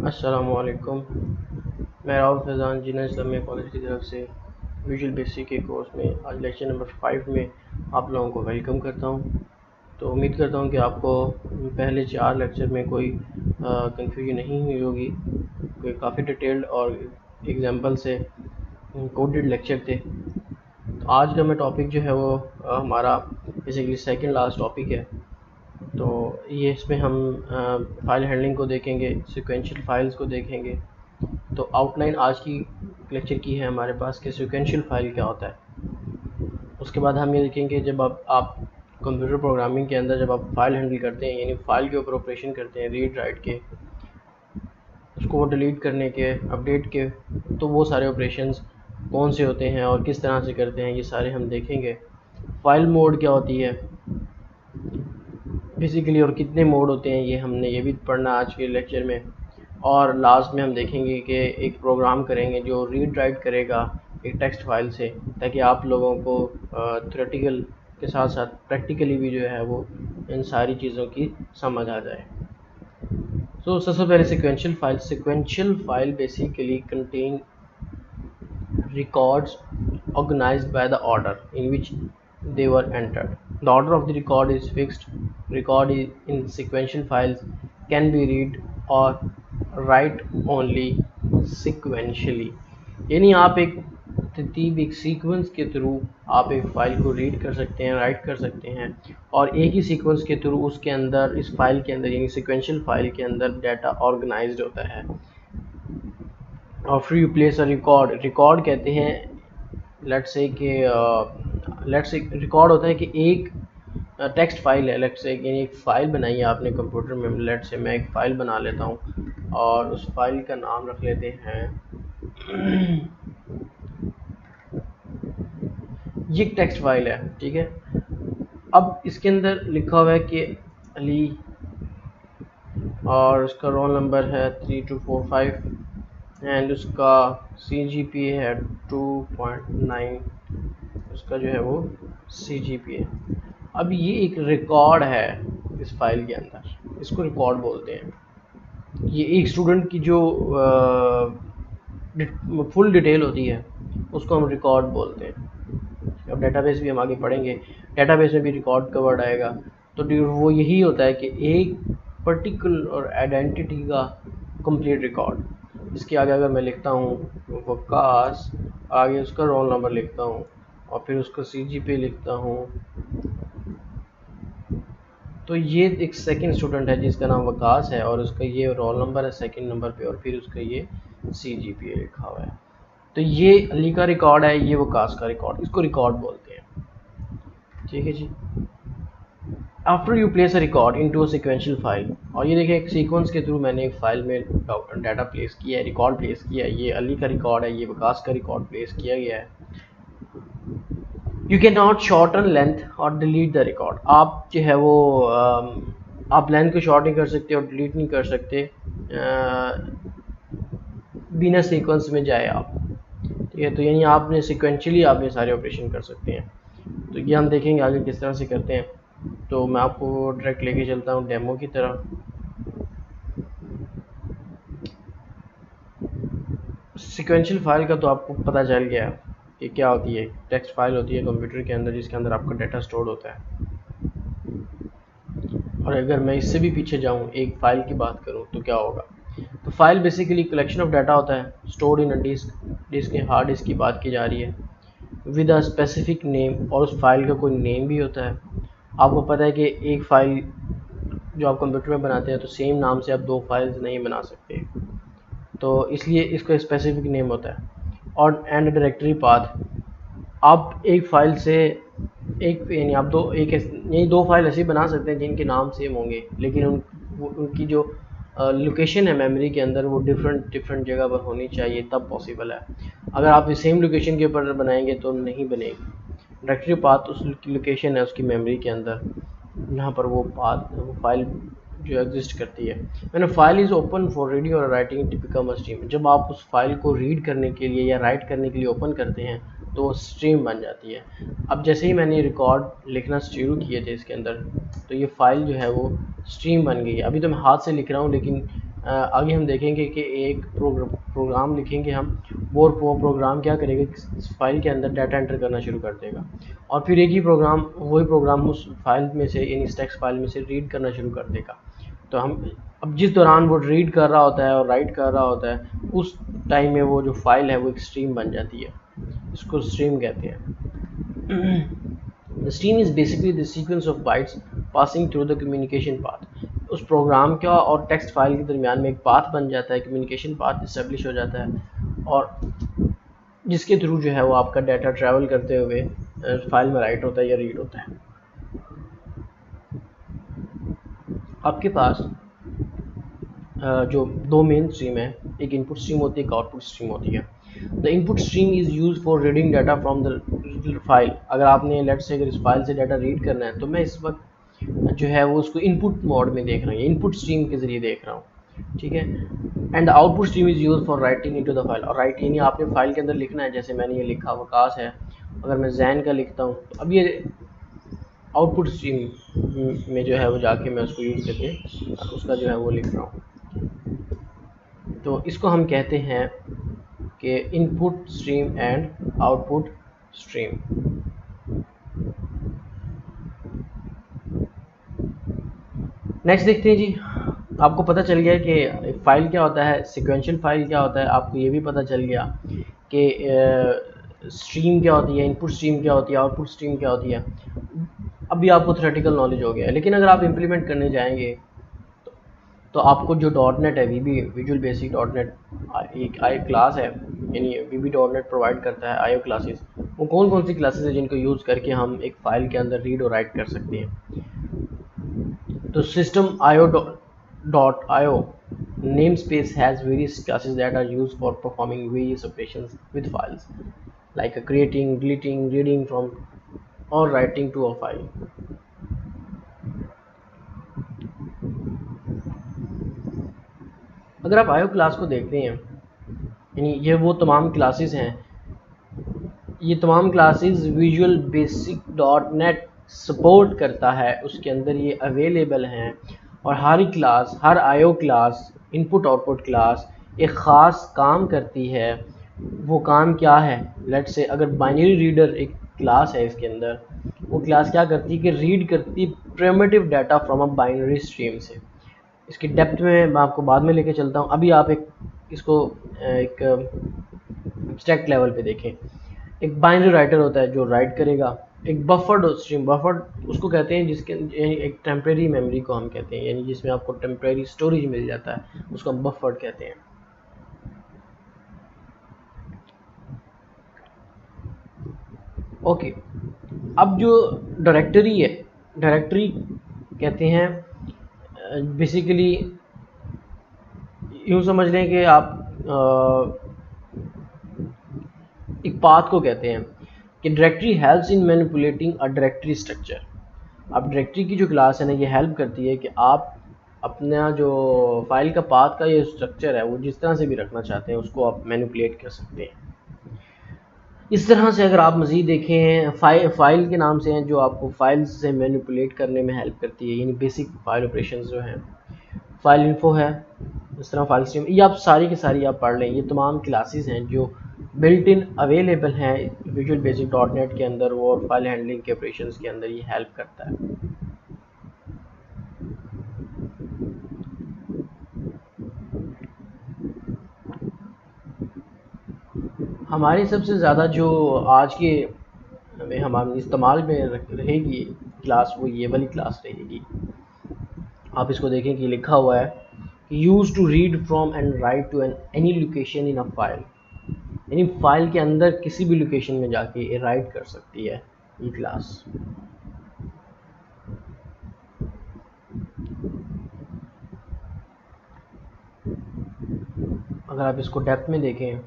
अस्सलामुअलैकुम। मैं राहुल फैज़ान जिन्ना इस्लामिया कॉलेज की तरफ से विजुअल बेसिक के कोर्स में आज लेक्चर नंबर 5 में आप लोगों को वेलकम करता हूं। तो उम्मीद करता हूं कि आपको पहले 4 लेक्चर में कोई कंफ्यूजन नहीं हुई होगी, कोई काफ़ी डिटेल्ड और एग्जांपल से कोडेड लेक्चर थे। तो आज का मैं टॉपिक जो है वो हमारा बेसिकली सेकंड लास्ट टॉपिक है। तो ये इसमें हम फाइल हैंडलिंग को देखेंगे, सिक्वेंशियल फाइल्स को देखेंगे। तो आउटलाइन आज की लेक्चर की है हमारे पास कि सिक्वेंशियल फाइल क्या होता है। उसके बाद हम ये देखेंगे जब आप कंप्यूटर प्रोग्रामिंग के अंदर जब आप फाइल हैंडल करते हैं, यानी फाइल के ऊपर ऑपरेशन करते हैं, रीड राइट के, उसको डिलीट करने के, अपडेट के, तो वो सारे ऑपरेशंस कौन से होते हैं और किस तरह से करते हैं, ये सारे हम देखेंगे। फाइल मोड क्या होती है बेसिकली और कितने मोड होते हैं ये भी पढ़ना आज के लेक्चर में। और लास्ट में हम देखेंगे कि एक प्रोग्राम करेंगे जो रीड राइट करेगा एक टेक्स्ट फाइल से, ताकि आप लोगों को थ्योरेटिकल के साथ साथ प्रैक्टिकली भी जो है वो इन सारी चीज़ों की समझ आ जाए। तो सबसे पहले sequential file basically contain records organized by the order in which they were entered. The order of the record is fixed. Record in sequential files can be read or write only sequentially. यानी आप एक तरतीब, एक sequence के through आप एक file को read कर सकते हैं, राइट कर सकते हैं, और एक ही सीक्वेंस के थ्रू उसके अंदर, इस फाइल के अंदर यानी सिक्वेंशियल फाइल के अंदर डाटा ऑर्गेनाइज्ड होता है। और फिर यू प्लेस अ रिकॉर्ड कहते हैं, लेट्स से रिकॉर्ड होता है कि एक टेक्स्ट फाइल है, लेट्स से यानी एक फ़ाइल बनाई है आपने कंप्यूटर में। लेट्स से मैं एक फ़ाइल बना लेता हूँ और उस फाइल का नाम रख लेते हैं ये एक टेक्स्ट फाइल है, ठीक है। अब इसके अंदर लिखा हुआ है कि अली और उसका रोल नंबर है 3245 एंड उसका CGPA है 2.9, उसका जो है वो CGPA। अब ये एक रिकॉर्ड है इस फाइल के अंदर, इसको रिकॉर्ड बोलते हैं। ये एक स्टूडेंट की जो फुल डिटेल होती है उसको हम रिकॉर्ड बोलते हैं। अब डेटाबेस भी हम आगे पढ़ेंगे, डेटाबेस में भी रिकॉर्ड का वर्ड आएगा। तो वो यही होता है कि एक पर्टिकुलर आइडेंटिटी का कंप्लीट रिकॉर्ड। इसके आगे अगर मैं लिखता हूँ वकास, आगे उसका रोल नंबर लिखता हूँ और फिर उसका CGPA लिखता हूँ, तो ये एक सेकंड स्टूडेंट है जिसका नाम वकास है और उसका ये रोल नंबर है सेकंड नंबर पे, और फिर उसका ये CGPA लिखा हुआ है। तो ये अली का रिकॉर्ड है, ये वकास का रिकॉर्ड, इसको रिकॉर्ड बोलते हैं, ठीक है जी। After you place a record into a sequential file, और ये देखिए एक सीक्वेंस के थ्रू मैंने एक फाइल में डाटा प्लेस किया है, रिकॉर्ड प्लेस किया है। ये अली का रिकॉर्ड है, ये वकास का रिकॉर्ड प्लेस किया गया है। You can not shorten length और डिलीट द रिकॉर्ड। आप जो है वो आप लेंथ को शॉर्ट नहीं कर सकते और डिलीट नहीं कर सकते बिना सीक्वेंस में जाए आप, ठीक है। तो यानी आपने सिक्वेंशियली आपने सारे ऑपरेशन कर सकते हैं। तो ये हम देखेंगे आगे किस तरह से करते हैं। तो मैं आपको डायरेक्ट लेके चलता हूँ डेमो की तरफ। सिक्वेंशियल फाइल का तो आपको पता चल गया कि क्या होती है। टेक्स्ट फाइल होती है कंप्यूटर के अंदर जिसके अंदर आपका डाटा स्टोर होता है। और अगर मैं इससे भी पीछे जाऊँ, एक फ़ाइल की बात करूँ तो क्या होगा। तो file basically collection of data होता है स्टोर्ड इन अ डिस्क के हार्ड डिस्क की बात की जा रही है विद अ स्पेसिफिक नेम, और उस फाइल का कोई नेम भी होता है। आपको पता है कि एक फ़ाइल जो आप कंप्यूटर में बनाते हैं तो सेम नाम से आप 2 फाइल्स नहीं बना सकते, तो इसलिए इसका स्पेसिफिक नेम होता है। और एंड डायरेक्टरी पाथ, आप एक फ़ाइल से एक यानी आप दो फाइल ऐसे बना सकते हैं जिनके नाम सेम होंगे, लेकिन उनकी जो लोकेशन है मेमोरी के अंदर वो डिफरेंट जगह पर होनी चाहिए, तब पॉसिबल है। अगर आप सेम लोकेशन के ऊपर बनाएंगे तो नहीं बनेगी। डायरेक्टरी पाथ उस लोकेशन है उसकी मेमोरी के अंदर जहाँ पर वो फाइल जो एग्जिस्ट करती है। मैंने file is open for reading और writing to become a stream. जब आप उस फाइल को रीड करने के लिए या राइट करने के लिए ओपन करते हैं तो वो स्ट्रीम बन जाती है। अब जैसे ही मैंने रिकॉर्ड लिखना शुरू किए थे इसके अंदर, तो ये फ़ाइल जो है वो स्ट्रीम बन गई है। अभी तो मैं हाथ से लिख रहा हूँ, लेकिन आगे हम देखेंगे कि एक प्रोग्राम लिखेंगे हम, वो प्रोग्राम क्या करेगा, इस फाइल के अंदर डाटा एंटर करना शुरू कर देगा, और फिर एक ही प्रोग्राम, वही प्रोग्राम उस फाइल में से, इन इस टेक्स्ट फाइल में से रीड करना शुरू कर देगा। तो हम अब जिस दौरान वो रीड कर रहा होता है और राइट कर रहा होता है, उस टाइम में वो जो फाइल है वो एक स्ट्रीम बन जाती है, इसको स्ट्रीम कहते हैं। The stream is basically the sequence of bytes passing through the communication path. उस प्रोग्राम का और टेक्स्ट फाइल के दरमियान में एक पाथ बन जाता है, कम्युनिकेशन पाथ इस्टेब्लिश हो जाता है, और जिसके थ्रू जो है वो आपका डाटा ट्रैवल करते हुए फाइल में राइट होता है या रीड होता है। आपके पास जो दो मेन स्ट्रीम है, एक इनपुट स्ट्रीम होती है, एक आउटपुट स्ट्रीम होती है। The input stream is use for reading data from the file. अगर आपने लेट्स से अगर इस फाइल से डाटा रीड करना है, तो मैं इस वक्त जो है वो उसको इनपुट मोड में देख रहा हूँ, इनपुट स्ट्रीम के ज़रिए देख रहा हूँ, ठीक है। And the output stream is use for writing into the file. और राइट यानी आपने फाइल के अंदर लिखना है, जैसे मैंने ये लिखा वकास है, अगर मैं जैन का लिखता हूँ, तो अब ये आउटपुट स्ट्रीम में जो है वो जाके मैं उसको यूज़ करके उसका जो है वो लिख रहा हूँ। तो इसको हम कहते हैं कि input stream and output stream. Next देखते हैं जी। आपको पता चल गया कि फाइल क्या होता है, सिक्वेंशियल फाइल क्या होता है, आपको ये भी पता चल गया कि स्ट्रीम क्या होती है, इनपुट स्ट्रीम क्या होती है, आउटपुट स्ट्रीम क्या होती है। अभी आपको थ्योरेटिकल नॉलेज हो गया है, लेकिन अगर आप इम्प्लीमेंट करने जाएंगे तो आपको जो .NET है, वीबी विजुअल बेसिक .NEट एक आई क्लास है, यानी वीबी .NEट प्रोवाइड करता है आईओ क्लासेस। वो कौन कौन सी क्लासेस है जिनको यूज़ करके हम एक फ़ाइल के अंदर रीड और राइट कर सकते हैं। तो system IO namespace has various classes that are used for performing various operations with files, like creating, deleting, reading from or writing to a file. अगर आप IO क्लास को देखते हैं, यानी ये वो तमाम क्लासेस हैं, ये तमाम classes visual basic .NET support करता है, उसके अंदर ये अवेलेबल हैं। और हर क्लास, हर IO class, input output class एक ख़ास काम करती है। वो काम क्या है, लेट्स से अगर बाइनरी रीडर एक क्लास है, इसके अंदर वो क्लास क्या करती है कि रीड करती primitive data from a binary stream से। इसकी डेप्थ में मैं आपको बाद में लेके चलता हूँ। अभी आप एक इसको एक एब्स्ट्रैक्ट लेवल पे देखें। एक बाइनरी राइटर होता है जो राइट करेगा, एक बफर्ड स्ट्रीम, बफर्ड उसको कहते हैं जिसके एक टेम्परेरी मेमोरी को हम कहते हैं, यानी जिसमें आपको टेम्परेरी स्टोरेज मिल जाता है, उसको बफर्ड कहते हैं। ओके, अब जो डायरेक्टरी है, डायरेक्टरी कहते हैं बेसिकली यूँ समझ लें कि आप एक पाथ को कहते हैं कि directory helps in manipulating a directory structure. अब डायरेक्टरी की जो क्लास है ना, ये हेल्प करती है कि आप अपना जो फाइल का पाथ का ये स्ट्रक्चर है वो जिस तरह से भी रखना चाहते हैं उसको आप मैनिपुलेट कर सकते हैं। इस तरह से अगर आप मज़ीद देखें, फाइल के नाम से हैं जो आपको फाइल्स से मैनिपुलेट करने में हेल्प करती है, यानी बेसिक फाइल ऑपरेशंस जो हैं। फाइल इन्फो है, इस तरह फाइल स्ट्रीम, ये आप सारी की सारी आप पढ़ लें। ये तमाम क्लासेस हैं जो बिल्ट इन अवेलेबल हैं विजुअल बेसिक .NET के अंदर, वो और फाइल हैंडलिंग के ऑपरेशंस के अंदर ये हेल्प करता है। हमारी सबसे ज़्यादा जो आज के में हमारे इस्तेमाल में रहेगी क्लास, वो ये वाली क्लास रहेगी। आप इसको देखें कि लिखा हुआ है use to read from and write to any location in a file, यानी फाइल के अंदर किसी भी लोकेशन में जाके राइट कर सकती है ये क्लास। अगर आप इसको डेप्थ में देखें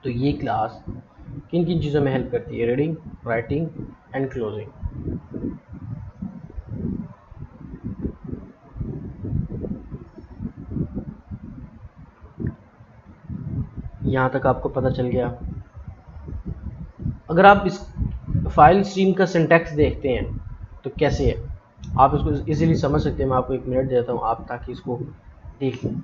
तो ये क्लास किन किन चीज़ों में हेल्प करती है, रीडिंग, राइटिंग एंड क्लोजिंग। यहाँ तक आपको पता चल गया। अगर आप इस फाइल स्ट्रीम का सिंटैक्स देखते हैं तो कैसे है, आप इसको इजीली समझ सकते हैं। मैं आपको 1 मिनट देता हूँ आप ताकि इसको देख लें।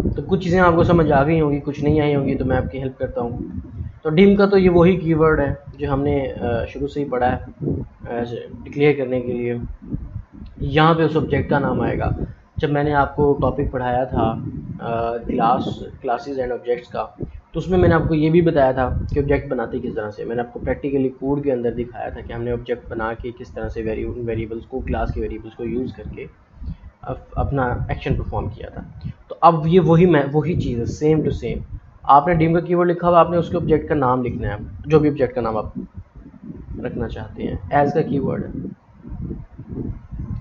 तो कुछ चीज़ें आपको समझ आ गई होंगी, कुछ नहीं आई होंगी, तो मैं आपकी हेल्प करता हूँ। तो डिम का तो ये वही कीवर्ड है जो हमने शुरू से ही पढ़ा है डिक्लेयर करने के लिए। यहाँ पे उस ऑब्जेक्ट का नाम आएगा। जब मैंने आपको टॉपिक पढ़ाया था क्लासेस एंड ऑब्जेक्ट्स का, तो उसमें मैंने आपको ये भी बताया था कि ऑब्जेक्ट बनाते किस तरह से। मैंने आपको प्रैक्टिकली कोड के अंदर दिखाया था कि हमने ऑब्जेक्ट बना के किस तरह से वेरिएबल्स को, क्लास के वेरिएबल्स को यूज़ करके अपना एक्शन परफॉर्म किया था। तो अब ये वही चीज़ है, सेम टू सेम। आपने डिम का कीवर्ड लिखा हुआ, आपने उसके ऑब्जेक्ट का नाम लिखना है, जो भी ऑब्जेक्ट का नाम आप रखना चाहते हैं। एज का कीवर्ड है,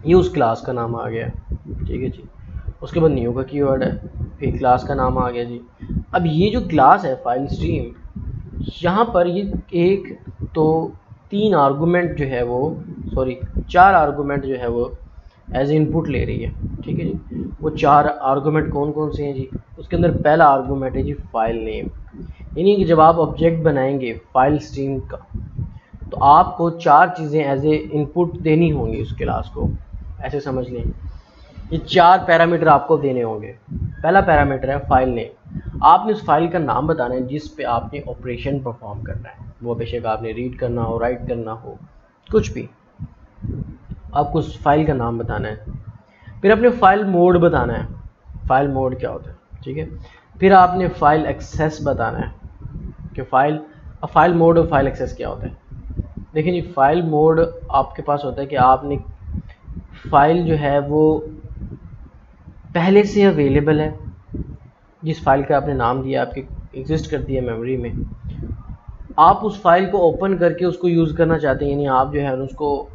ये उस क्लास का नाम आ गया, ठीक है जी। उसके बाद न्यू का कीवर्ड है, फिर क्लास का नाम आ गया जी। अब ये जो क्लास है फाइल स्ट्रीम, यहाँ पर ये एक तो 3 आर्गूमेंट जो है वो, सॉरी 4 आर्गूमेंट जो है वो एज इनपुट ले रही है, ठीक है जी। वो 4 आर्गूमेंट कौन कौन से हैं जी? उसके अंदर पहला आर्गूमेंट है जी फाइल नेम, यानी कि जब आप ऑब्जेक्ट बनाएंगे फाइल स्ट्रीम का, तो आपको 4 चीज़ें एज ए इनपुट देनी होंगी उस क्लास को। ऐसे समझ लें, ये 4 पैरामीटर आपको देने होंगे। पहला पैरामीटर है फाइल नेम। आपने उस फाइल का नाम बताना है जिस पे आपने ऑपरेशन परफॉर्म करना है, वो बेशक आपने रीड करना हो, राइट करना हो, कुछ भी, आपको उस फाइल का नाम बताना है। फिर आपने फाइल मोड बताना है, फाइल मोड क्या होता है, ठीक है। फिर आपने फाइल एक्सेस बताना है कि फाइल मोड और फाइल एक्सेस क्या होता है। देखिए जी, फाइल मोड आपके पास होता है कि आपने फाइल जो है वो पहले से अवेलेबल है, जिस फाइल का आपने नाम दिया आपकी एग्जिस्ट करती है मेमोरी में, आप उस फाइल को ओपन करके उसको यूज़ करना चाहते हैं, यानी आप जो है उसको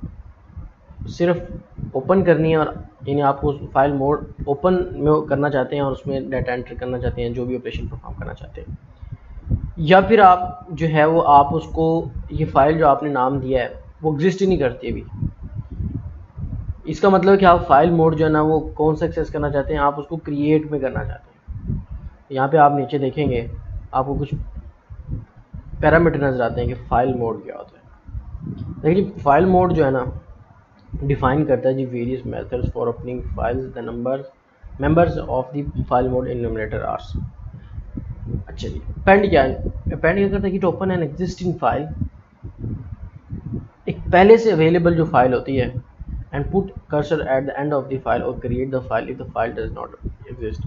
सिर्फ ओपन करनी है, और यानी आपको उस फाइल मोड ओपन में करना चाहते हैं और उसमें डाटा एंटर करना चाहते हैं, जो भी ऑपरेशन परफॉर्म करना चाहते हैं। या फिर आप जो है वो आप उसको, ये फाइल जो आपने नाम दिया है वो एग्जिस्ट ही नहीं करती अभी। इसका मतलब कि आप फाइल मोड जो है ना वो कौन सा एक्सेस करना चाहते हैं, आप उसको क्रिएट में करना चाहते हैं। यहाँ पे आप नीचे देखेंगे आपको कुछ पैरामीटर नज़र आते हैं कि फाइल मोड क्या होता है। देखिए फाइल मोड जो है ना डिफाइन करता है जी various methods for opening files, the members of the file mode enumerator are. अच्छा जी, अपेंड क्या है? अपेंड क्या करता है कि to open an existing file, एक पहले से अवेलेबल जो फाइल होती है, and put cursor at the end of the file और create the file if the file does not exist.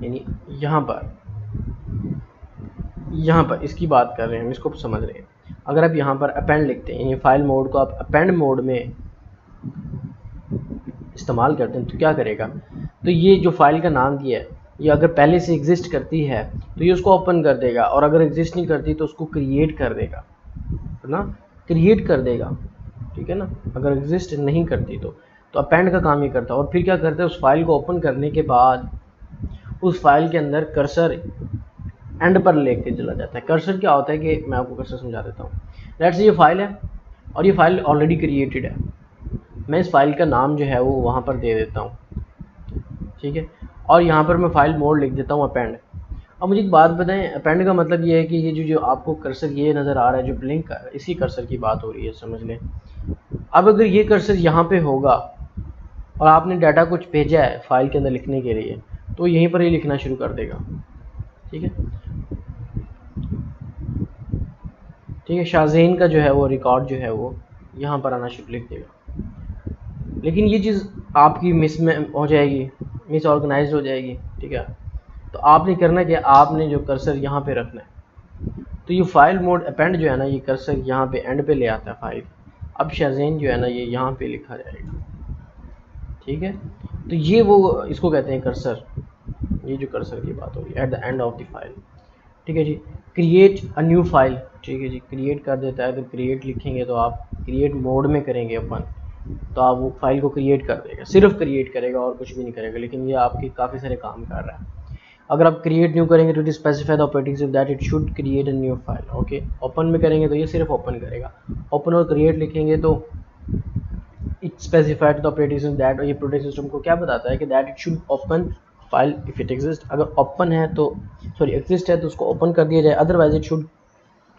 यानी यहाँ पर इसकी बात कर रहे हैं हम, इसको समझ रहे हैं। अगर आप यहाँ पर अपेंड लिखते हैं, यानी फाइल मोड को आप अपेंड मोड में इस्तेमाल करते हैं, तो क्या करेगा? तो ये जो फाइल का नाम दिया है, ये अगर पहले से एग्जिस्ट करती है तो ये उसको ओपन कर देगा, और अगर एग्जिस्ट नहीं करती तो उसको क्रिएट कर देगा, है ना, क्रिएट कर देगा, ठीक है ना। अगर एग्जिस्ट नहीं करती तो अपेंड का काम ये करता है। और फिर क्या करता है, उस फाइल को ओपन करने के बाद उस फाइल के अंदर कर्सर एंड पर लेके चला जाता है। कर्सर क्या होता है कि मैं आपको कर्सर समझा देता हूँ। लेट्स से ये फाइल है और ये फाइल ऑलरेडी क्रिएटेड है, मैं इस फाइल का नाम जो है वो वहाँ पर दे देता हूँ, ठीक है। और यहाँ पर मैं फाइल मोड लिख देता हूँ अपेंड। अब मुझे एक बात बताएं, अपेंड का मतलब ये है कि ये जो आपको कर्सर ये नज़र आ रहा है जो ब्लिंक कर, इसी कर्सर की बात हो रही है, समझ लें। अब अगर ये कर्सर यहाँ पे होगा और आपने डाटा कुछ भेजा है फाइल के अंदर लिखने के लिए, तो यहीं पर ही लिखना शुरू कर देगा, ठीक है। ठीक है, शाहज़ेन का जो है वो रिकॉर्ड जो है वो यहाँ पर आना शुरू लिख देगा। लेकिन ये चीज़ आपकी मिस में हो जाएगी, मिस ऑर्गेनाइज हो जाएगी, ठीक है। तो आपने करना क्या, आपने जो कर्सर यहाँ पे रखना है। तो ये फाइल मोड अपेंड जो है ना, ये कर्सर यहाँ पे एंड पे ले आता है फाइल। अब शाहज़ेन जो है ना ये यहाँ पे लिखा जाएगा, ठीक है। तो ये वो इसको कहते हैं कर्सर, ये जो कर्सर की बात हो रही है at the end of the file, ठीक है जी। क्रिएट अ न्यू फाइल, ठीक है जी, क्रिएट कर देता है। अगर क्रिएट लिखेंगे तो आप क्रिएट मोड में करेंगे अपन, तो आप वो फाइल को क्रिएट कर देगा, सिर्फ क्रिएट करेगा और कुछ भी नहीं करेगा, लेकिन ये आपके काफ़ी सारे काम कर रहा है। अगर आप क्रिएट न्यू करेंगे तो it specify the operating system that it should create a new file. Okay, open में करेंगे तो ये सिर्फ ओपन करेगा, ओपन और क्रिएट लिखेंगे तो it specified the operating system that, और ये ऑपरेटिंग सिस्टम को क्या बताता है कि that it should open file if it exist, अगर ओपन है तो सॉरी एग्जिस्ट है तो उसको ओपन कर दिया जाए, otherwise it should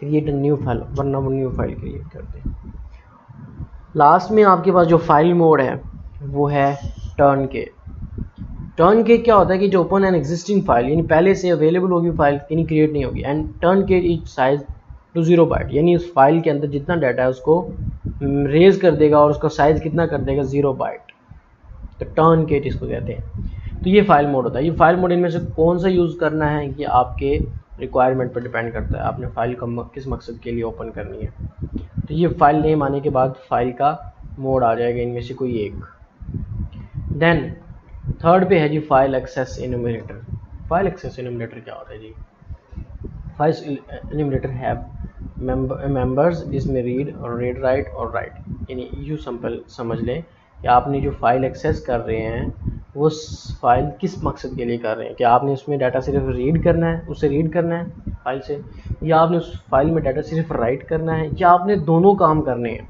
create a new file, वरना वो न्यू फाइल क्रिएट करते हैं। लास्ट में आपके पास जो फाइल मोड है वो है टर्न के। टर्न के क्या होता है कि जो ओपन एन एग्जिस्टिंग फाइल, यानी पहले से अवेलेबल होगी फाइल, यानी क्रिएट नहीं होगी, एंड टर्न के इच साइज टू 0 बाइट, यानी उस फाइल के अंदर जितना डाटा है उसको रेज कर देगा और उसका साइज कितना कर देगा 0 बाइट, तो टर्न के इसको कहते हैं। तो ये फाइल मोड होता है। ये फाइल मोड इनमें से कौन सा यूज़ करना है ये आपके रिक्वायरमेंट पर डिपेंड करता है, आपने फाइल का किस मकसद के लिए ओपन करनी है। तो ये फाइल नेम आने के बाद फाइल का मोड आ जाएगा इनमें से कोई एक। देन थर्ड पे है जी file access enumerator. File access enumerator क्या होता है जी? फाइल इन्यूमरेटर हैव मेंबर्स जिसमें रीड और रीड राइट और राइट, यानी यू सिंपल समझ लें कि आपने जो फाइल एक्सेस कर रहे हैं वो फाइल किस मकसद के लिए कर रहे हैं, कि आपने उसमें डाटा सिर्फ रीड करना है, उसे रीड करना है फाइल से, या आपने उस फाइल में डाटा सिर्फ राइट करना है, या आपने दोनों काम करने हैं।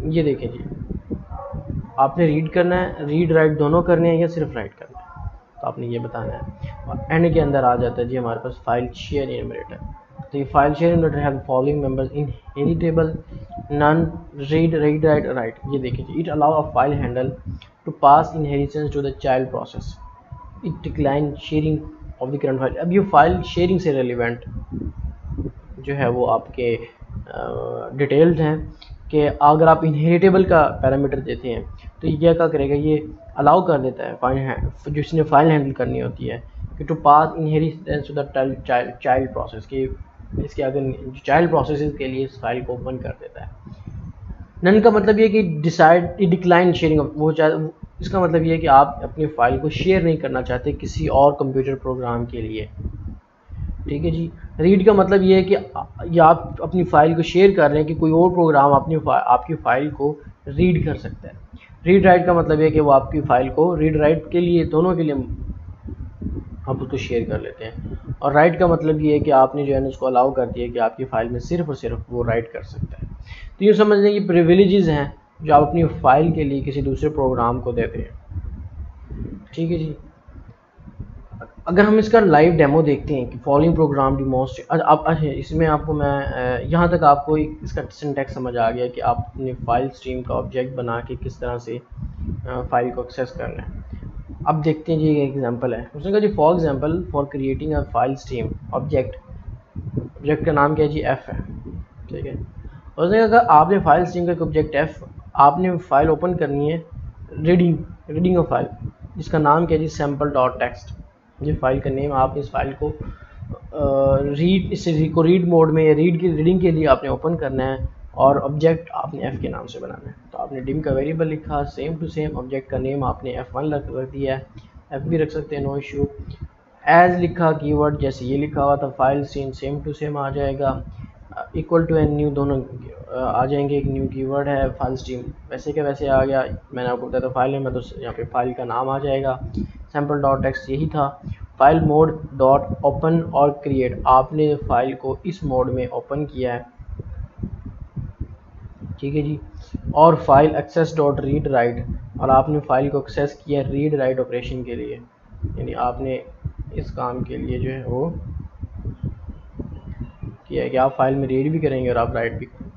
ये देखें जी, आपने रीड करना है, रीड राइट दोनों करने हैं या सिर्फ राइट करना है, तो आपने ये बताना है। और एंड के अंदर आ जाता है जी हमारे पास फाइल शेयर इन्यूमरेटर। तो ये file share enumerator have following members inheritable, none, read, read write, write. ये देखिए जी, it allow a file handle to pass inheritance to the child process, it decline sharing of the current file. अब ये file sharing से relevant जो है वो आपके डिटेल्ड हैं कि अगर आप इनहेरिटेबल का पैरामीटर देते हैं तो ये क्या करेगा, ये अलाउ कर देता है फाइल जिसने फाइल हैंडल करनी होती है कि to pass inheritance to the child process, कि इसके अगर चाइल्ड प्रोसेस के लिए इस फाइल को ओपन कर देता है। नन का मतलब ये कि डिसाइड डिक्लाइन शेयरिंग, वो इसका मतलब ये है कि आप अपनी फाइल को शेयर नहीं करना चाहते किसी और कंप्यूटर प्रोग्राम के लिए। ठीक है जी। रीड का मतलब ये है कि या आप अपनी फाइल को शेयर कर रहे हैं कि कोई और प्रोग्राम आपकी फाइल को रीड कर सकता है। रीड राइट का मतलब है कि वो आपकी फाइल को रीड राइट के लिए, दोनों के लिए आप उसको शेयर कर लेते हैं। और राइट का मतलब ये है कि आपने जो है उसको अलाउ कर दिया कि आपकी फाइल में सिर्फ और सिर्फ वो राइट कर सकता है। तो ये समझ लें कि प्रिविलेजेस हैं जो आप अपनी फाइल के लिए किसी दूसरे प्रोग्राम को देते हैं। ठीक है जी। अगर हम इसका लाइव डेमो देखते हैं कि फॉलोइंग प्रोग्राम डी मोस्ट, अब इसमें आपको मैं यहाँ तक आपको इसका सिंटैक्स समझ आ गया कि आप अपनी फाइल स्ट्रीम का ऑब्जेक्ट बना के किस तरह से फाइल को एक्सेस करना है। अब देखते हैं जी एक एग्जांपल है, उसने कहा जी for example for creating a file stream object, object का नाम क्या है जी एफ है। ठीक है, उसने कहा आपने फाइल स्ट्रीम का एक ऑब्जेक्ट एफ, आपने फाइल ओपन करनी है, रीडिंग ऑफ फाइल, जिसका नाम क्या है जी सैम्पल डॉट टेक्स्ट। ये फाइल का नेम, आप इस फाइल को रीड मोड में या रीडिंग के लिए आपने ओपन करना है, और ऑब्जेक्ट आपने एफ के नाम से बनाना है। तो आपने डिम का वेरिएबल लिखा, सेम टू सेम ऑब्जेक्ट का नेम आपने f1 रख दिया है, एफ भी रख सकते हैं, नो इशू। एज लिखा कीवर्ड जैसे ये लिखा हुआ था, फाइल सेम टू सेम आ जाएगा, इक्वल टू एंड न्यू दोनों आ जाएंगे, एक न्यू कीवर्ड है, फाइल स्ट्रीम वैसे के वैसे आ गया, मैंने आपको बताया था फाइल में, तो यहाँ पे फाइल का नाम आ जाएगा, सैम्पल डॉट टेक्स्ट यही था। फाइल मोड डॉट ओपन और क्रिएट, आपने फाइल को इस मोड में ओपन किया है। ठीक है जी। और file access dot read write, और आपने फाइल को एक्सेस किया रीड राइट ऑपरेशन के लिए, यानी आपने इस काम के लिए जो है वो किया है कि आप फाइल में रीड भी करेंगे और आप राइट भी करेंगे।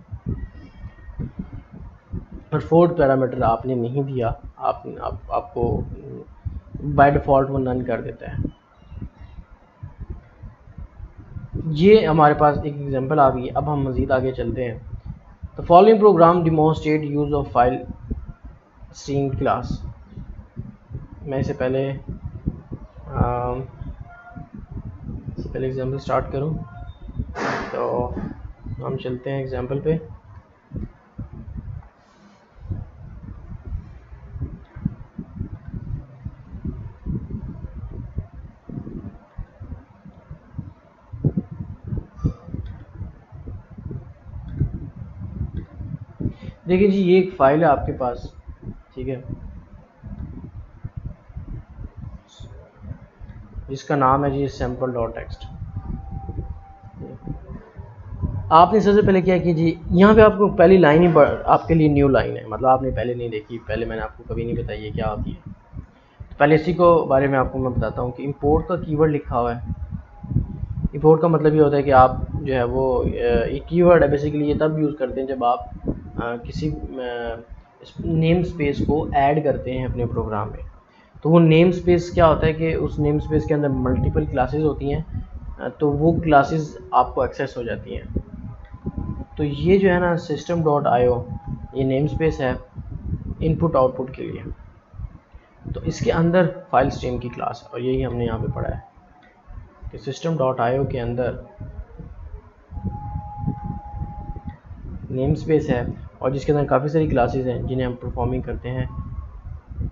और फोर्थ पैरामीटर आपने नहीं दिया, आपको बाय डिफ़ॉल्ट वो नन कर देता है। ये हमारे पास एक एग्जांपल आ गई। अब हम मज़ीद आगे चलते हैं। The following programme demonstrate use of file stream class. मैं इससे पहले एग्जांपल स्टार्ट करूं तो हम चलते हैं एग्जांपल पे। देखिए जी, ये एक फ़ाइल है आपके पास, ठीक है, जिसका नाम है जी सैम्पल डॉट टेक्स्ट। आपने सबसे पहले क्या कि जी यहाँ पे आपको पहली लाइन ही आपके लिए न्यू लाइन है, मतलब आपने पहले नहीं देखी, पहले मैंने आपको कभी नहीं बताई है क्या होती है। तो पहले इसी को बारे में आपको मैं बताता हूँ कि इंपोर्ट का कीवर्ड लिखा हुआ है। इंपोर्ट का मतलब ये होता है कि आप जो है वो ये कीवर्ड है बेसिकली ये तब यूज़ करते हैं जब आप किसी नेम स्पेस को ऐड करते हैं अपने प्रोग्राम में। तो वो नेम स्पेस क्या होता है कि उस नेम स्पेस के अंदर मल्टीपल क्लासेस होती हैं, तो वो क्लासेस आपको एक्सेस हो जाती हैं। तो ये जो है ना सिस्टम डॉट आईओ ये नेम स्पेस है इनपुट आउटपुट के लिए। तो इसके अंदर फाइल स्ट्रीम की क्लास है और यही हमने यहाँ पे पढ़ा है कि सिस्टम डॉट आईओ के अंदर नेम स्पेस है और जिसके अंदर काफ़ी सारी क्लासेस हैं जिन्हें हम परफॉर्मिंग करते हैं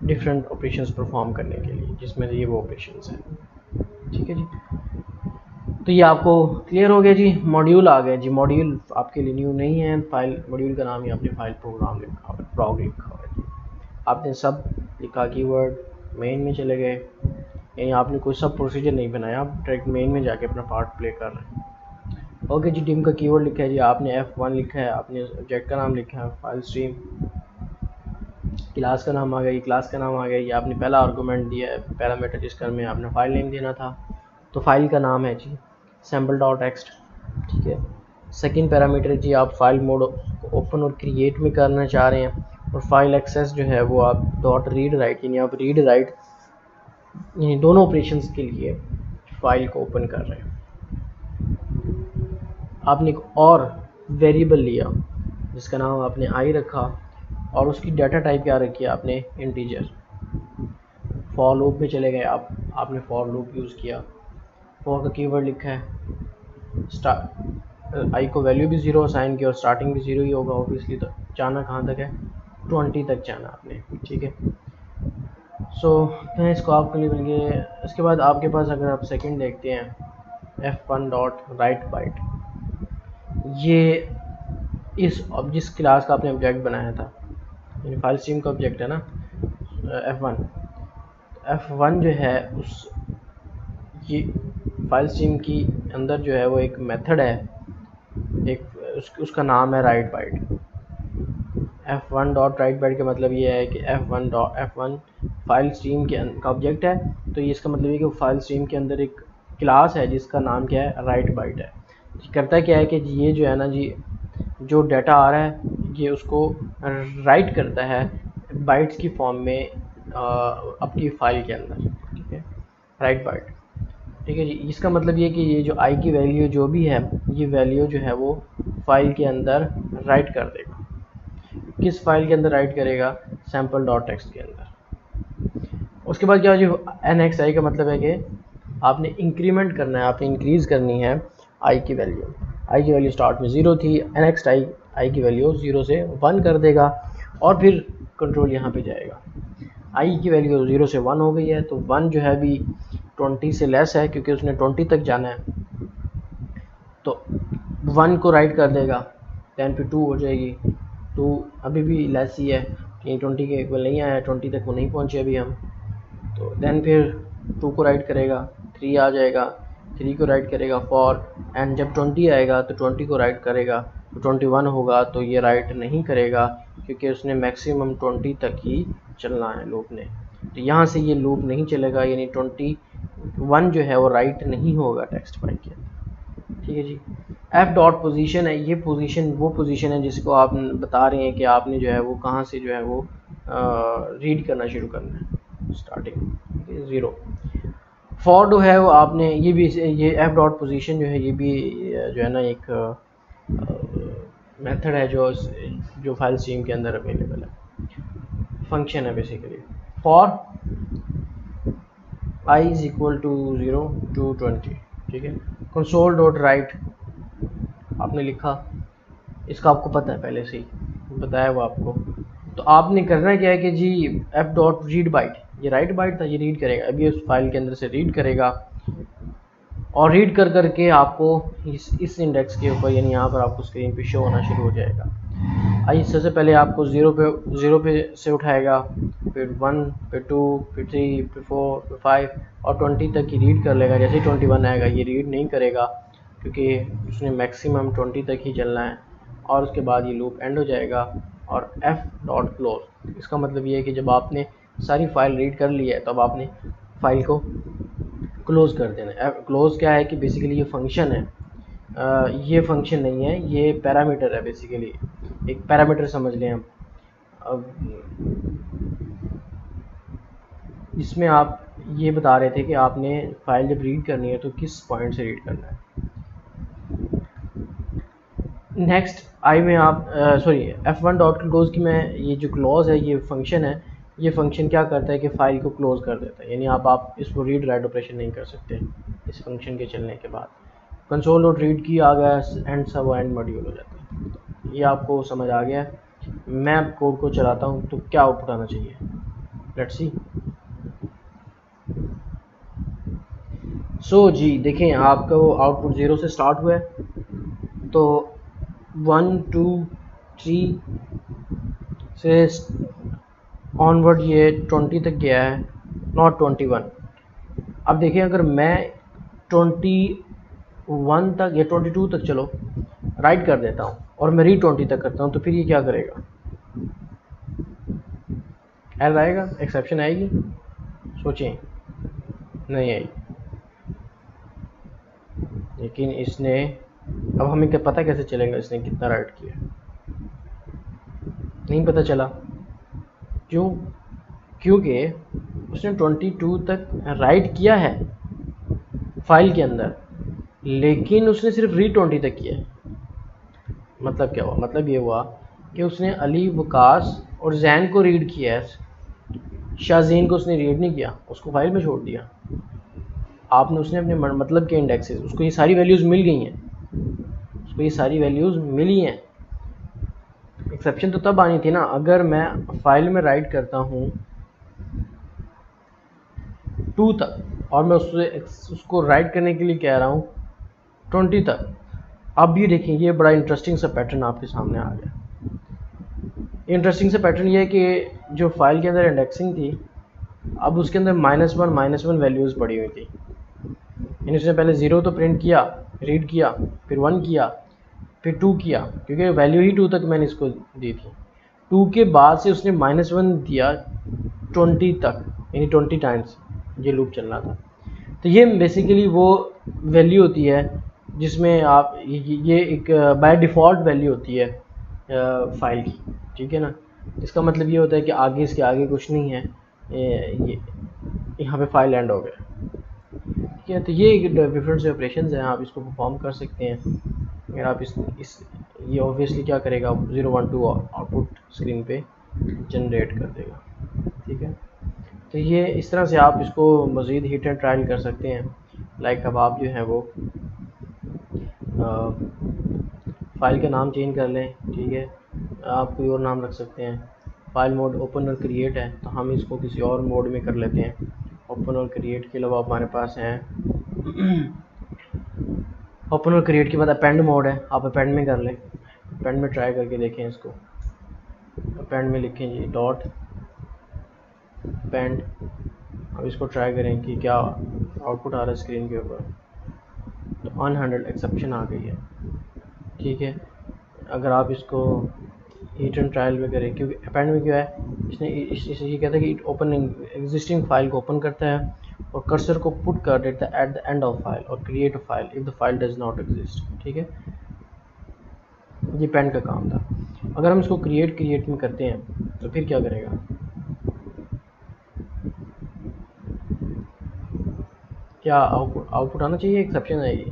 डिफरेंट ऑपरेशंस परफॉर्म करने के लिए, जिसमें ये वो ऑपरेशंस हैं। ठीक है जी, तो ये आपको क्लियर हो गया जी। मॉड्यूल आ गया जी, मॉड्यूल आपके लिए न्यू नहीं है, फाइल मॉड्यूल का नाम ही आपने फाइल प्रोग्राम लिखा हुआ है, प्रोग लिखा हुआ है जी। आपने सब लिखा, कीवर्ड मेन में चले गए, यानी आपने कोई सब प्रोसीजर नहीं बनाया, आप डायरेक्ट मेन में जाके अपना पार्ट प्ले कर रहे हैं। ओके जी, टीम का कीवर्ड लिखा है जी, आपने F1 लिखा है, आपने ऑब्जेक्ट का नाम लिखा है फाइल स्ट्रीम, क्लास का नाम आ गया, ये क्लास का नाम आ गया, ये आपने पहला आर्गूमेंट दिया है पैरामीटर जिसका में आपने फाइल नेम देना था, तो फाइल का नाम है जी सैम्पल डॉट टेक्स्ट। ठीक है, सेकंड पैरामीटर जी आप फाइल मोड ओपन और क्रिएट में करना चाह रहे हैं, और फाइल एक्सेस जो है वो आप डॉट रीड राइट, यानी आप रीड राइट यानी दोनों ऑपरेशंस के लिए फाइल को ओपन कर रहे हैं। आपने एक और वेरिएबल लिया जिसका नाम आपने आई रखा और उसकी डाटा टाइप क्या रखी है आपने इंटीजर। फॉर लूप में चले गए आपने फॉर लूप यूज़ किया, फॉर का कीवर्ड लिखा है, आई को वैल्यू भी 0 असाइन किया और स्टार्टिंग भी 0 ही होगा ऑब्वियसली, तो जाना कहाँ तक है 20 तक जाना आपने। ठीक है, सो मैं इसको आपके लिए मिल गए। इसके बाद आपके पास अगर आप सेकंड देखते हैं F1 डॉट राइट बाइट, ये जिस क्लास का आपने ऑब्जेक्ट बनाया था, यानी फाइल स्ट्रीम का ऑब्जेक्ट है ना F1 जो है उस ये फाइल स्ट्रीम की अंदर जो है वो एक मेथड है, एक उसका नाम है write byte. F1 dot write byte का मतलब ये है कि F1 फाइल स्ट्रीम के का ऑब्जेक्ट है, तो ये इसका मतलब ये कि फाइल स्ट्रीम के अंदर एक क्लास है जिसका नाम क्या है राइट बाइट है। करता क्या है कि ये जो है ना जी जो डाटा आ रहा है ये उसको राइट करता है बाइट्स की फॉर्म में आपकी फाइल के अंदर। ठीक है, राइट बाइट। ठीक है जी, इसका मतलब ये कि ये जो आई की वैल्यू जो भी है ये वैल्यू जो है वो फाइल के अंदर राइट कर देगा। किस फाइल के अंदर राइट करेगा, सैम्पल डॉट टेक्स्ट के अंदर। उसके बाद क्या जो NXI का मतलब है कि आपने इंक्रीमेंट करना है, आपने इंक्रीज़ करनी है आई की वैल्यू। आई की वैल्यू स्टार्ट में 0 थी, NXI आई की वैल्यू 0 से 1 कर देगा और फिर कंट्रोल यहाँ पे जाएगा। आई की वैल्यू 0 से 1 हो गई है, तो 1 जो है अभी 20 से लेस है क्योंकि उसने 20 तक जाना है, तो 1 को राइट कर देगा, दैन फिर 2 हो जाएगी, 2 अभी भी लेस ही है कि 20 के इक्वल नहीं आया, 20 तक वो नहीं पहुँचे अभी हम, तो दैन फिर 2 को राइट करेगा, 3 आ जाएगा, 3 को राइट करेगा फॉर, एंड जब 20 आएगा तो 20 को राइट करेगा, तो 21 होगा तो ये राइट नहीं करेगा क्योंकि उसने मैक्सिमम 20 तक ही चलना है लूप ने, तो यहाँ से ये लूप नहीं चलेगा, यानी 21 जो है वो राइट नहीं होगा टेक्स्ट फाइल के अंदर। ठीक है जी, F डॉट पोजीशन है, ये पोजीशन वो पोजीशन है जिसको आप बता रहे हैं कि आपने जो है वो कहाँ से जो है वो रीड करना शुरू करना है, स्टार्टिंग 0। फॉर जो है वो आपने ये भी ये F डॉट पोजीशन जो है ये भी जो है ना एक मेथड है जो फाइल स्ट्रीम के अंदर अवेलेबल है, फंक्शन है basically. For I is equal to 0 to 20। ठीक है, कंसोल डॉट राइट आपने लिखा, इसका आपको पता है पहले से ही बताया हुआ आपको, तो आपने करना क्या है कि जी F डॉट रीड बाइट, ये राइट बाइट था, ये रीड करेगा, अभी उस फाइल के अंदर से रीड करेगा और रीड कर करके आपको इस इंडेक्स के ऊपर यानी यहाँ पर आपको स्क्रीन पे शो होना शुरू हो जाएगा। आइए सबसे पहले आपको 0 पे से उठाएगा, फिर 1, फिर 2, फिर 3, फिर 4, फिर 5 और 20 तक ही रीड कर लेगा। जैसे ही 21 आएगा ये रीड नहीं करेगा क्योंकि उसने मैक्सिमम 20 तक ही चलना है, और उसके बाद ये लूप एंड हो जाएगा। और f.close इसका मतलब ये है कि जब आपने सारी फाइल रीड कर ली है तो अब आपने फाइल को क्लोज़ कर देना है। क्लोज़ क्या है कि बेसिकली ये फंक्शन है, ये फंक्शन नहीं है, ये पैरामीटर है। बेसिकली एक पैरामीटर समझ लें हम। अब इसमें आप ये बता रहे थे कि आपने फाइल जब रीड करनी है तो किस पॉइंट से रीड करना है। नेक्स्ट आई में आप सॉरी f1.close की मैं ये जो क्लोज है ये फंक्शन है, ये फंक्शन क्या करता है कि फ़ाइल को क्लोज़ कर देता है, यानी आप इसको रीड राइट ऑपरेशन नहीं कर सकते इस फंक्शन के चलने के बाद। कंसोल डॉट रीड की आ गया एंड सब एंड मॉड्यूल हो जाता है। ये आपको समझ आ गया। मैं अब कोड को चलाता हूँ तो क्या आउटपुट आना चाहिए, लेट्स सी। सो जी देखें आपका वो आउटपुट 0 से स्टार्ट हुआ है, तो 1, 2, 3 से ऑनवर्ड ये 20 तक गया है, नॉट 21। अब देखें अगर मैं 21 तक या 22 तक चलो राइट कर देता हूँ और मैं रीड 20 तक करता हूँ, तो फिर ये क्या करेगा, एरर आएगा, एक्सेप्शन आएगी, सोचें, नहीं आई। लेकिन इसने, अब हमें क्या पता कैसे चलेगा इसने कितना राइट किया, नहीं पता चला। क्यों? क्योंकि उसने 22 तक राइट किया है फाइल के अंदर, लेकिन उसने सिर्फ रीड 20 तक किया है। मतलब क्या हुआ, मतलब ये हुआ कि उसने अली, वकास और जैन को रीड किया है, शाहज़ीन को उसने रीड नहीं किया, उसको फाइल में छोड़ दिया। आपने उसने अपने मतलब के इंडेक्सेस, उसको ये सारी वैल्यूज़ मिल गई हैं, उसको ये सारी वैल्यूज़ मिली हैं। एक्सेप्शन तो तब आनी थी ना अगर मैं फाइल में राइट करता हूँ 2 तक और मैं उसको राइट करने के लिए कह रहा हूँ 20 तक। अब ये देखें, ये बड़ा इंटरेस्टिंग सा पैटर्न आपके सामने आ गया। इंटरेस्टिंग सा पैटर्न ये है कि जो फाइल के अंदर इंडेक्सिंग थी, अब उसके अंदर -1 वैल्यूज़ पड़ी हुई थी। यानी उसने पहले 0 तो प्रिंट किया, रीड किया, फिर 1 किया, फिर 2 किया, क्योंकि वैल्यू ही 2 तक मैंने इसको दी थी। 2 के बाद से उसने -1 दिया 20 तक, यानी 20 टाइम्स ये लूप चलना था। तो ये बेसिकली वो वैल्यू होती है जिसमें आप ये एक बाय डिफ़ॉल्ट वैल्यू होती है फाइल की, ठीक है ना। इसका मतलब ये होता है कि आगे इसके आगे कुछ नहीं है, ये यहाँ पे फाइल एंड हो गया, ठीक है। तो ये डिफरेंट से ऑपरेशन हैं, आप इसको परफॉर्म कर सकते हैं। अगर आप इस ये ऑब्वियसली क्या करेगा, 0, 1, 2 आउटपुट स्क्रीन पे जनरेट कर देगा, ठीक है। तो ये इस तरह से आप इसको मज़ीद हिट एंड ट्रायल कर सकते हैं। लाइक अब आप जो है वो फ़ाइल का नाम चेंज कर लें, ठीक है, आप कोई और नाम रख सकते हैं। फाइल मोड ओपन और क्रिएट है तो हम इसको किसी और मोड में कर लेते हैं। ओपन और क्रिएट के अलावा हमारे पास हैं ओपन और क्रिएट के बाद अपेंड मोड है, आप अपेंड में कर लें। अपेंड में ट्राई करके देखें इसको। अपेंड में लिखें जी डॉट अपेंड। अब इसको ट्राई करें कि क्या आउटपुट आ रहा है स्क्रीन के ऊपर। तो अनहैंडल्ड एक्सेप्शन आ गई है, ठीक है। अगर आप इसको हीट एंड ट्रायल में करें, क्योंकि अपेंड में क्या है, इसने ये कहता है कि इट ओपन एग्जिस्टिंग फाइल को ओपन करता है और कर्सर को पुट कर देता है at the end of file और create a file if the file does not exist, ठीक है। ये पेंड का काम था। अगर हम इसको क्रिएट में करते हैं तो फिर क्या करेगा, क्या आउटपुट आना चाहिए, एक्सेप्शन आएगी,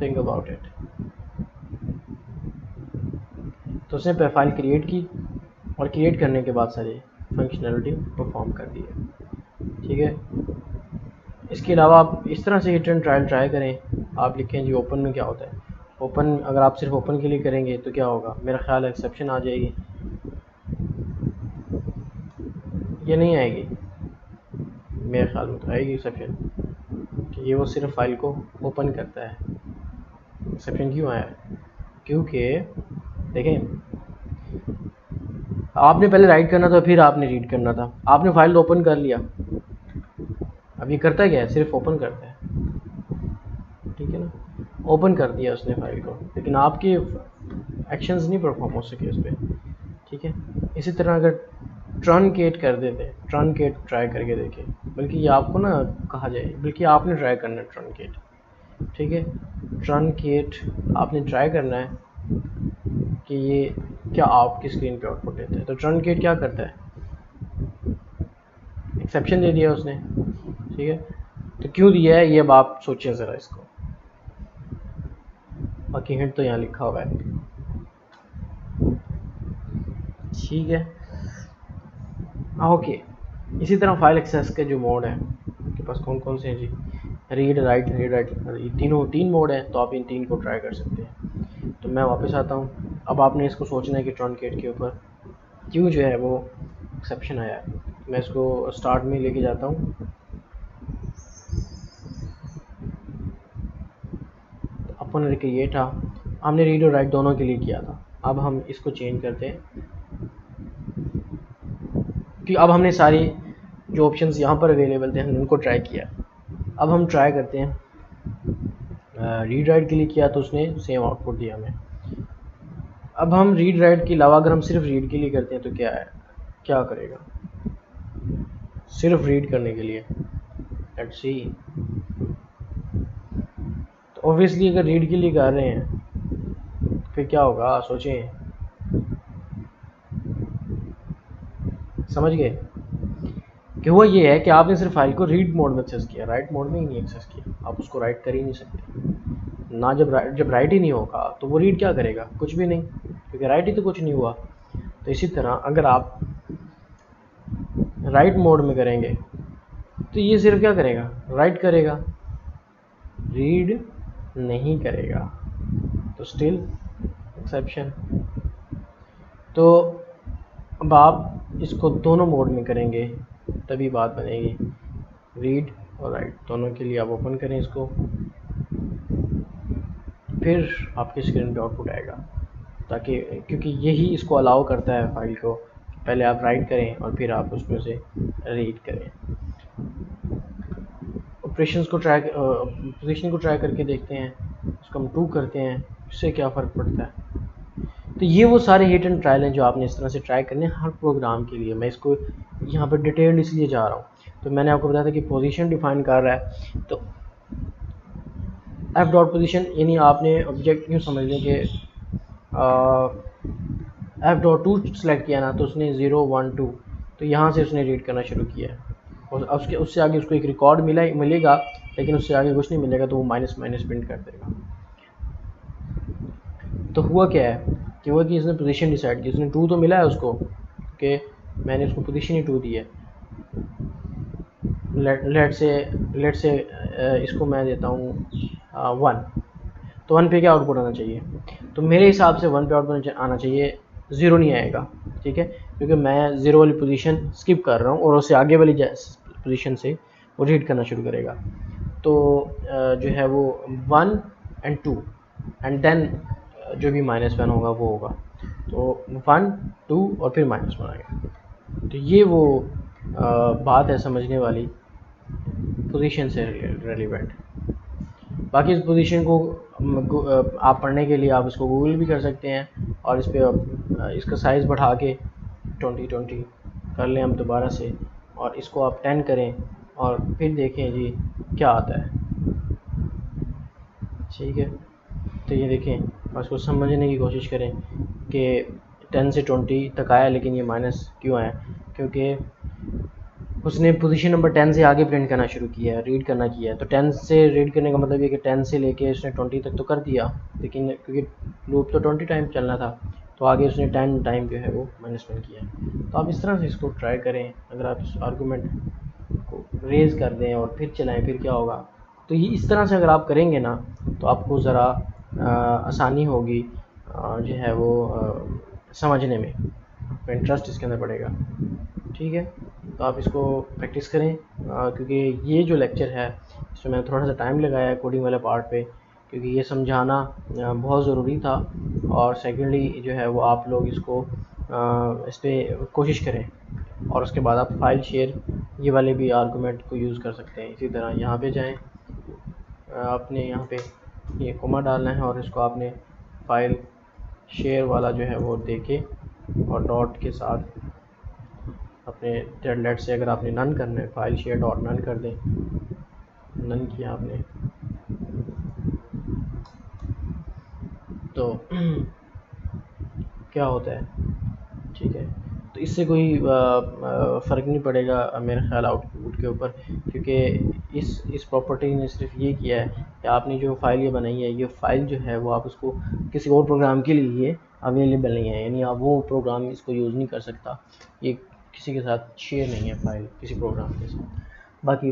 थिंक अबाउट इट। तो उसने फाइल क्रिएट की और क्रिएट करने के बाद सारी फंक्शनैलिटी परफॉर्म कर दी है, ठीक है। इसके अलावा आप इस तरह से हिट एंड ट्रायल ट्राई करें। आप लिखें जी ओपन में क्या होता है। ओपन अगर आप सिर्फ ओपन के लिए करेंगे तो क्या होगा, मेरा ख्याल है एक्सेप्शन आ जाएगी, ये नहीं आएगी, मेरे ख्याल में तो आएगी एक्सेप्शन कि ये वो सिर्फ फाइल को ओपन करता है। एक्सेप्शन क्यों आया, क्योंकि देखें आपने पहले राइट करना था फिर आपने रीड करना था। आपने फाइल ओपन कर लिया, अब ये करता क्या है, सिर्फ ओपन करता है, ठीक है ना, ओपन कर दिया उसने फाइल को, लेकिन आपके एक्शंस नहीं परफॉर्म हो सके उस पर, ठीक है। इसी तरह अगर ट्रंकेट कर देते, ट्रंकेट ट्राई करके देखें, बल्कि ये आपको ना कहा जाए, बल्कि आपने ट्राई करना है ट्रंकेट, ठीक है। ट्रंकेट आपने ट्राई करना है कि ये क्या आपकी स्क्रीन पे आउटपुट देता है। तो ट्रंकेट क्या करता है, एक्सेप्शन दे दिया उसने, ठीक है। तो क्यों दिया है ये अब आप सोचिए ज़रा इसको, बाकी हिंट तो यहाँ लिखा हुआ है, ठीक है। ओके, इसी तरह फाइल एक्सेस के जो मोड हैं आपके पास कौन कौन से हैं जी, रीड राइट तीन मोड हैं, तो आप इन तीन को ट्राई कर सकते हैं। तो मैं वापस आता हूँ, अब आपने इसको सोचना है कि ट्रंकेट के ऊपर क्यों जो है वो एक्सेप्शन आया है। मैं इसको स्टार्ट में लेके जाता हूँ, तो अपन ने ये था, हमने रीड और राइट दोनों के लिए किया था। अब हम इसको चेंज करते हैं कि अब हमने सारी जो ऑप्शंस यहाँ पर अवेलेबल थे हमने उनको ट्राई किया। अब हम ट्राई करते हैं, रीड राइट के लिए किया तो उसने सेम आउटपुट दिया हमें। अब हम रीड राइट के अलावा अगर हम सिर्फ रीड के लिए करते हैं तो क्या है, क्या करेगा, सिर्फ रीड करने के लिए, लेट्स सी। तो ऑब्वियसली अगर रीड के लिए कर रहे हैं फिर क्या होगा, सोचें, समझ गए कि हुआ ये है कि आपने सिर्फ फाइल को रीड मोड में एक्सेस किया, राइट मोड में ही नहीं एक्सेस किया। आप उसको राइट कर ही नहीं सकते ना, जब राइट ही नहीं होगा तो वो रीड क्या करेगा, कुछ भी नहीं, क्योंकि राइट ही तो कुछ नहीं हुआ। तो इसी तरह अगर आप राइट मोड में करेंगे तो ये सिर्फ क्या करेगा, राइट करेगा, रीड नहीं करेगा, तो स्टिल एक्सेप्शन। तो अब आप इसको दोनों मोड में करेंगे तभी बात बनेगी, रीड और राइट दोनों के लिए आप ओपन करें इसको, फिर आपकी स्क्रीन पे आउटपुट आएगा, ताकि क्योंकि यही इसको अलाउ करता है फाइल को, पहले आप राइट करें और फिर आप उसमें से रीड करें। ऑपरेशंस को ट्राई पोजीशन को ट्राई करके देखते हैं, उसको हम 2 करते हैं, इससे क्या फ़र्क पड़ता है। तो ये वो सारे हिट एंड ट्रायल हैं जो आपने इस तरह से ट्राई करने हैं हर प्रोग्राम के लिए। मैं इसको यहाँ पर डिटेल्ड इसलिए जा रहा हूँ, तो मैंने आपको बताया था कि पोजीशन डिफाइन कर रहा है, तो एफ डॉट पोजीशन यानी आपने ऑब्जेक्ट यूँ समझ लें कि एफ डॉट 2 सेलेक्ट किया ना, तो उसने 0 1 2, तो यहाँ से उसने रीड करना शुरू किया है, और उससे आगे उसको एक रिकॉर्ड मिलेगा, लेकिन उससे आगे कुछ नहीं मिलेगा, तो वो माइनस माइनस प्रिंट कर देगा। तो हुआ क्या है कि हुआ कि इसने पोजीशन डिसाइड की, उसने 2 तो मिला है उसको, कि मैंने उसको पोजीशन ही 2 दी है। लेट से इसको मैं देता हूँ 1, तो 1 पे क्या आउटपुट आना चाहिए, तो मेरे हिसाब से 1 पे आउटपुट आना चाहिए, 0 नहीं आएगा, ठीक है, क्योंकि मैं 0 वाली पोजीशन स्किप कर रहा हूँ और उससे आगे वाली पोजीशन से वो रीड करना शुरू करेगा। तो जो है वो 1 and 2 एंड देन जो भी -1 होगा वो होगा, तो 1 2 और फिर -1 आएगा। तो ये वो बात है समझने वाली, पोजीशन से रेलिवेंट। बाकी इस पोजीशन को आप पढ़ने के लिए आप इसको गूगल भी कर सकते हैं, और इस पर इसका साइज़ बढ़ा के 20 कर लें हम दोबारा से, और इसको आप 10 करें और फिर देखें जी क्या आता है, ठीक है। तो ये देखें, बस को समझने की कोशिश करें कि 10 से 20 तक आया, लेकिन ये माइनस क्यों आया, क्योंकि उसने पोजीशन नंबर 10 से आगे प्रिंट करना शुरू किया है, रीड करना किया है। तो 10 से रीड करने का मतलब ये कि 10 से लेके उसने 20 तक तो कर दिया, लेकिन क्योंकि लूप तो 20 टाइम चलना था, तो आगे उसने 10 टाइम जो है वो -1 किया है। तो आप इस तरह से इसको ट्राई करें, अगर आप इस आर्गूमेंट को रेज़ कर दें और फिर चलाएँ फिर क्या होगा। तो ये इस तरह से अगर आप करेंगे ना, तो आपको ज़रा आसानी होगी जो है वो समझने में, आपका इंटरेस्ट इसके अंदर बढ़ेगा, ठीक है। तो आप इसको प्रैक्टिस करें, क्योंकि ये जो लेक्चर है इसमें मैंने थोड़ा सा टाइम लगाया है कोडिंग वाले पार्ट पे, क्योंकि ये समझाना बहुत ज़रूरी था, और सेकेंडली जो है वो आप लोग इसको इस पर कोशिश करें। और उसके बाद आप फाइल शेयर ये वाले भी आर्गूमेंट को यूज़ कर सकते हैं। इसी तरह यहाँ पे जाएं, आपने यहाँ पे ये कोमा डालना है और इसको आपने फाइल शेयर वाला जो है वो देके और डॉट के साथ अपने टेडलेट से अगर आपने नन करना है फाइल शेयर डॉट नन कर दें। नन किया आपने तो क्या होता है, ठीक है। तो इससे कोई फ़र्क नहीं पड़ेगा मेरे ख्याल आउटपुट के ऊपर, क्योंकि इस प्रॉपर्टी ने सिर्फ ये किया है कि आपने जो फाइल ये बनाई है, ये फ़ाइल जो है वो आप उसको किसी और प्रोग्राम के लिए ये अवेलेबल नहीं है, यानी आप वो प्रोग्राम इसको यूज़ नहीं कर सकता, ये किसी के साथ शेयर नहीं है फ़ाइल किसी प्रोग्राम के साथ। बाकी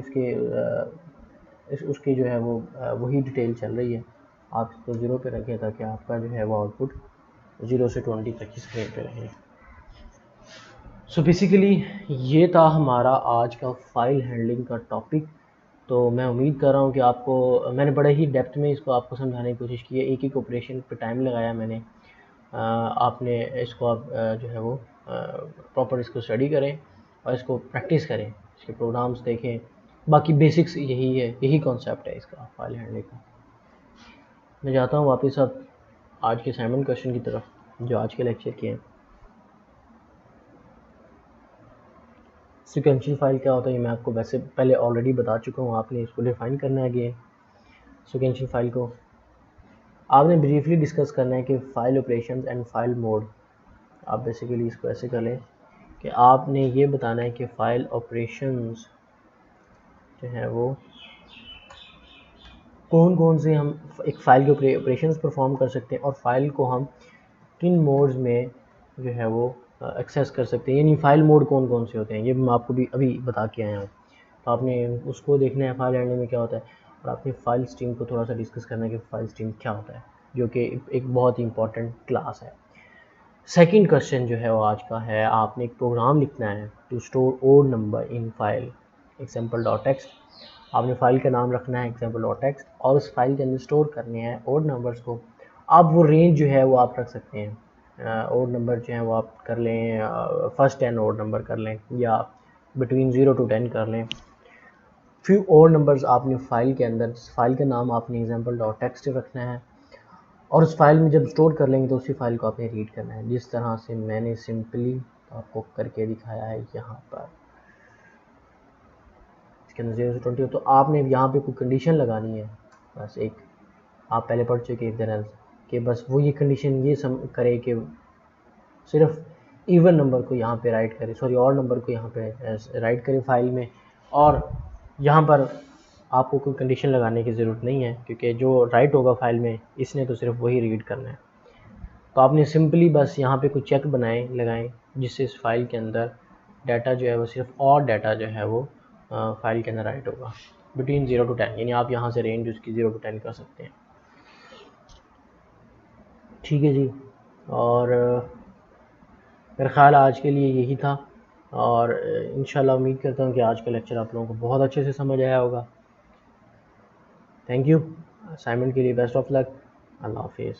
उसकी जो है वो वही डिटेल चल रही है। आप इसको 0 पे रखें ताकि आपका जो है वो आउटपुट 0 से 20 तक की स्क्रीन पे रहे। सो बेसिकली ये था हमारा आज का फ़ाइल हैंडलिंग का टॉपिक। तो मैं उम्मीद कर रहा हूँ कि आपको मैंने बड़े ही डेप्थ में इसको आपको समझाने की कोशिश की है, एक एक ऑपरेशन पे टाइम लगाया मैंने। आपने इसको आप जो है वो प्रॉपर इसको स्टडी करें और इसको प्रैक्टिस करें, इसके प्रोग्राम्स देखें। बाकी बेसिक्स यही है, यही कॉन्सेप्ट है इसका फ़ाइल हैंडलिंग का। मैं जाता हूँ वापस अब आज के असाइनमेंट क्वेश्चन की तरफ जो आज के लेक्चर के हैं। सीक्वेंशियल फाइल क्या होता है ये मैं आपको वैसे पहले ऑलरेडी बता चुका हूँ, आपने इसको डिफ़ाइन करना है कि सीक्वेंशियल फाइल को आपने ब्रीफली डिस्कस करना है कि file operations and file mode. आप बेसिकली इसको ऐसे कर लें कि आपने ये बताना है कि फ़ाइल ऑपरेशंस जो है वो कौन कौन से हम एक फ़ाइल के ऑपरेशंस परफॉर्म कर सकते हैं और फाइल को हम किन मोड्स में जो है वो एक्सेस कर सकते हैं, यानी फ़ाइल मोड कौन कौन से होते हैं ये मैं आपको भी अभी बता के आया हूँ। तो आपने उसको देखना है फाइल हैंडलिंग में क्या होता है, और आपने फ़ाइल स्ट्रीम को थोड़ा सा डिस्कस करना है कि फ़ाइल स्ट्रीम क्या होता है, जो कि एक बहुत ही इंपॉर्टेंट क्लास है। सेकंड क्वेश्चन जो है वो आज का है, आपने एक प्रोग्राम लिखना है to store odd number in file example dot text. आपने फाइल का नाम रखना है एग्जाम्पल डॉट टेक्स्ट और उस फाइल के अंदर स्टोर करने हैं ओड नंबर्स को। आप वो रेंज जो है वो आप रख सकते हैं, ओड नंबर जो है वो आप कर लें फर्स्ट 10 ओड नंबर कर लें या बिटवीन 0 to 10 कर लें। फिर ओड नंबर्स आपने फाइल के अंदर, फाइल का नाम आपने एग्जाम्पल डॉट टेक्स्ट रखना है और उस फाइल में जब स्टोर कर लेंगे तो उसी फाइल को आपने रीड करना है, जिस तरह से मैंने सिंपली आपको करके दिखाया है यहाँ पर। इसके अंदर 0 से 20 तो आपने यहाँ पे कोई कंडीशन लगानी है, बस एक आप पहले पढ़ चुके एक तरह कि बस वो ये कंडीशन ये करे कि सिर्फ इवन नंबर को यहाँ पे राइट करे, सॉरी ऑड नंबर को यहाँ पे राइट करे फाइल में, और यहाँ पर आपको कोई कंडीशन लगाने की ज़रूरत नहीं है क्योंकि जो राइट होगा फाइल में इसने तो सिर्फ वही रीड करना है। तो आपने सिंपली बस यहाँ पे कुछ चेक लगाएं जिससे इस फाइल के अंदर डाटा जो है वो सिर्फ और डाटा जो है वो फाइल के अंदर राइट होगा बिटवीन 0 to 10, यानी आप यहाँ से रेंज उसकी 0 to 10 कर सकते हैं। ठीक है जी, और मेरा ख्याल आज के लिए यही था और इंशाल्लाह उम्मीद करता हूँ कि आज का लेक्चर आप लोगों को बहुत अच्छे से समझ आया होगा। Thank you. असाइनमेंट के लिए बेस्ट ऑफ लक। अल्लाह हाफिज़।